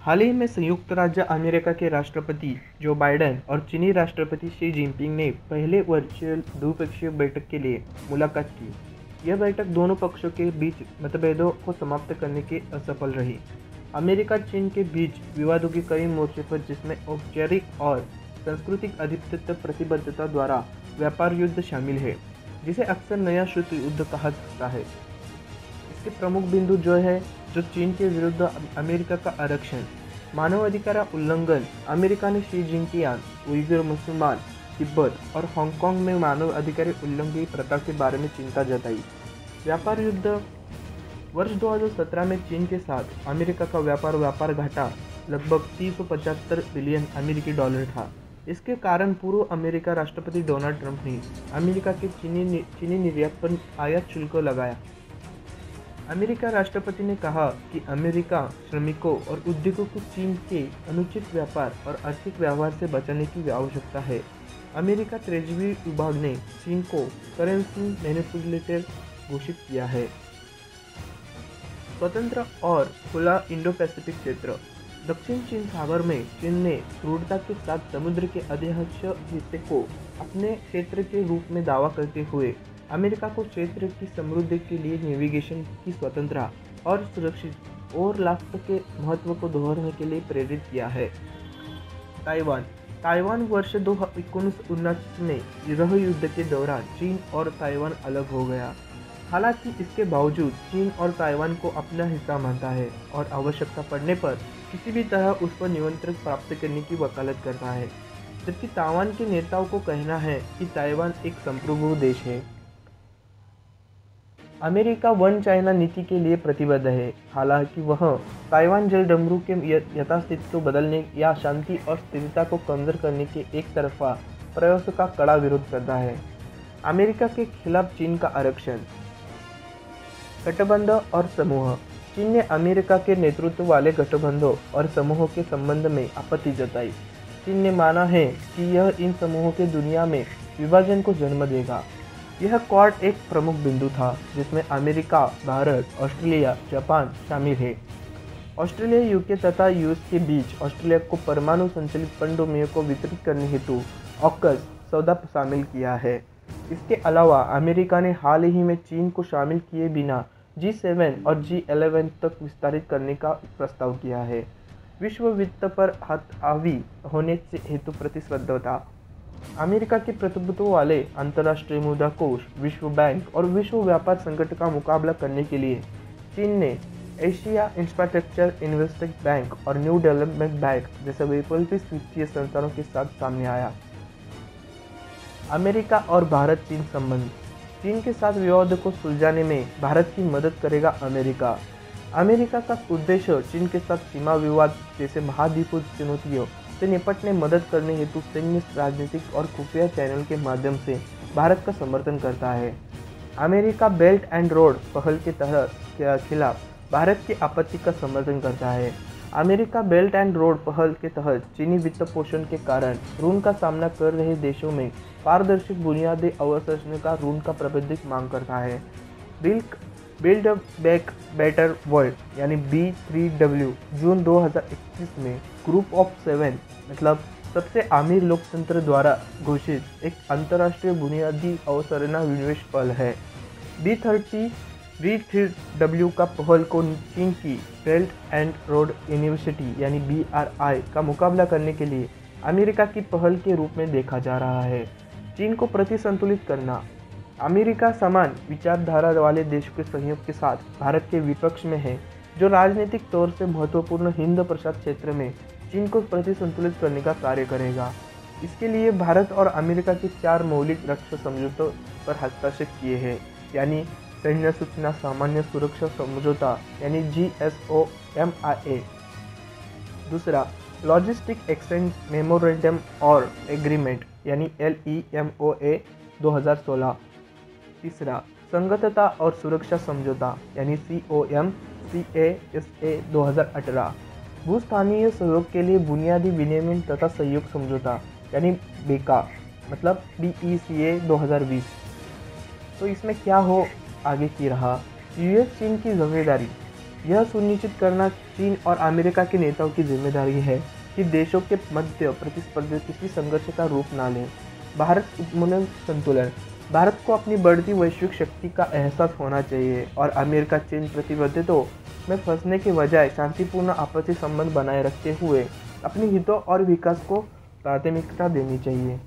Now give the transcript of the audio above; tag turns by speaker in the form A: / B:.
A: हाल ही में संयुक्त राज्य अमेरिका के राष्ट्रपति जो बाइडेन और चीनी राष्ट्रपति शी जिनपिंग ने पहले वर्चुअल द्विपक्षीय बैठक के लिए मुलाकात की। यह बैठक दोनों पक्षों के बीच मतभेदों को समाप्त करने के असफल रही। अमेरिका चीन के बीच विवादों के कई मोर्चे पर, जिसमें औपचारिक और सांस्कृतिक अधिपत्य प्रतिबद्धता द्वारा व्यापार युद्ध शामिल है, जिसे अक्सर नया शीत युद्ध कहा जाता है। इसके प्रमुख बिंदु जो चीन के विरुद्ध अमेरिका का आरक्षण, मानवाधिकार उल्लंघन। अमेरिका ने शी जिनपिंग, उइगर मुसलमान, तिब्बत और हांगकांग में मानवाधिकार उल्लंघन प्रथा के बारे में चिंता जताई। व्यापार युद्ध। वर्ष 2017 में चीन के साथ अमेरिका का व्यापार घाटा लगभग 375 बिलियन अमेरिकी डॉलर था। इसके कारण पूर्व अमेरिका राष्ट्रपति डोनाल्ड ट्रंप ने अमेरिका के चीनी निर्यात पर आयात शुल्क लगाया। अमेरिका राष्ट्रपति ने कहा कि अमेरिका श्रमिकों और उद्योगों को चीन के अनुचित व्यापार और आर्थिक व्यवहार से बचाने की आवश्यकता है। अमेरिका ट्रेजरी विभाग ने चीन को करेंसी मैनिपुलेटर घोषित किया है। स्वतंत्र और खुला इंडो पैसिफिक क्षेत्र। दक्षिण चीन सागर में चीन ने क्रूरता के साथ समुद्र के अधिकांश हिस्से को अपने क्षेत्र के रूप में दावा करते हुए अमेरिका को क्षेत्र की समृद्धि के लिए नेविगेशन की स्वतंत्रता और सुरक्षित और लाभ के महत्व को दोहराने के लिए प्रेरित किया है। ताइवान वर्ष 1949 में गृह युद्ध के दौरान चीन और ताइवान अलग हो गया। हालांकि इसके बावजूद चीन और ताइवान को अपना हिस्सा मानता है और आवश्यकता पड़ने पर किसी भी तरह उस पर नियंत्रण प्राप्त करने की वकालत करता है, जबकि ताइवान के नेताओं को कहना है कि ताइवान एक संप्रभु देश है। अमेरिका वन चाइना नीति के लिए प्रतिबद्ध है। हालांकि वह ताइवान जल डमरू के यथास्थिति को बदलने या शांति और स्थिरता को कमजोर करने के एक तरफा प्रयासों का कड़ा विरोध करता है। अमेरिका के खिलाफ चीन का आरक्षण। गठबंधन और समूह। चीन ने अमेरिका के नेतृत्व वाले गठबंधों और समूहों के संबंध में आपत्ति जताई। चीन ने माना है कि यह इन समूहों के दुनिया में विभाजन को जन्म देगा। यह क्वाड एक प्रमुख बिंदु था, जिसमें अमेरिका, भारत, ऑस्ट्रेलिया, जापान शामिल है। ऑस्ट्रेलिया, यूके तथा यूएस के बीच ऑस्ट्रेलिया को परमाणु संचालित पनडुब्बियों को वितरित करने हेतु ऑकस सौदा शामिल किया है। इसके अलावा अमेरिका ने हाल ही में चीन को शामिल किए बिना G7 और G11 तक विस्तारित करने का प्रस्ताव किया है। विश्व वित्त पर हावी होने से हेतु प्रतिस्पर्धा। अमेरिका के प्रतिनिधित्व वाले अंतर्राष्ट्रीय मुद्रा कोष, विश्व बैंक और विश्व व्यापार संगठन का मुकाबला करने के लिए चीन ने एशिया इंफ्रास्ट्रक्चर इन्वेस्टमेंट बैंक और न्यू डेवलपमेंट बैंक जैसे वैकल्पिक वित्तीय संस्थानों के साथ सामने आया। अमेरिका और भारत चीन संबंध। चीन के साथ विवाद को सुलझाने में भारत की मदद करेगा अमेरिका। अमेरिका का उद्देश्य चीन के साथ सीमा विवाद जैसे महाद्वीपीय चुनौतियों से निपटने मदद करने हेतु सैन्य, राजनीतिक और खुफिया चैनल के माध्यम से भारत का समर्थन करता है। अमेरिका बेल्ट एंड रोड पहल के खिलाफ भारत की आपत्ति का समर्थन करता है। अमेरिका बेल्ट एंड रोड पहल के तहत चीनी वित्त पोषण के कारण ऋण का सामना कर रहे देशों में पारदर्शी बुनियादी अवसंरचना का ऋण का प्रबंधित मांग करता है। बिल्ड बैक बेटर वर्ल्ड यानी B3W जून 2021 में ग्रुप ऑफ 7 मतलब सबसे अमीर लोकतंत्र द्वारा घोषित एक अंतर्राष्ट्रीय बुनियादी अवसंरचना निवेश पहल है। B3W का पहल को चीन की बेल्ट एंड रोड यूनिवर्सिटी यानी BRI का मुकाबला करने के लिए अमेरिका की पहल के रूप में देखा जा रहा है। चीन को प्रतिसंतुलित करना। अमेरिका समान विचारधारा वाले देशों के सहयोग के साथ भारत के विपक्ष में है, जो राजनीतिक तौर से महत्वपूर्ण हिंद प्रशांत क्षेत्र में चीन को प्रतिसंतुलित करने का कार्य करेगा। इसके लिए भारत और अमेरिका के 4 मौलिक रक्षा समझौतों पर हस्ताक्षर किए हैं, यानी सैन्य सूचना सामान्य सुरक्षा समझौता यानी GSOMIA। दूसरा, लॉजिस्टिक एक्सचेंज मेमोरेंडम और एग्रीमेंट यानी LEMOA 2016। तीसरा, संगतता और सुरक्षा समझौता यानी COMCASA 2018। भूस्थानीय सहयोग के लिए बुनियादी विनियमन तथा सहयोग समझौता यानी BECA मतलब BECA 2020। तो इसमें क्या हो आगे की रहा। यूएस चीन की जिम्मेदारी। यह सुनिश्चित करना चीन और अमेरिका के नेताओं की जिम्मेदारी है कि देशों के मध्य प्रतिस्पर्धा किसी संघर्ष का रूप ना लें। भारत उपमूल्य संतुलन। भारत को अपनी बढ़ती वैश्विक शक्ति का एहसास होना चाहिए और अमेरिका चीन प्रतिबद्धताओं में फंसने के बजाय शांतिपूर्ण आपसी संबंध बनाए रखते हुए अपने हितों और विकास को प्राथमिकता देनी चाहिए।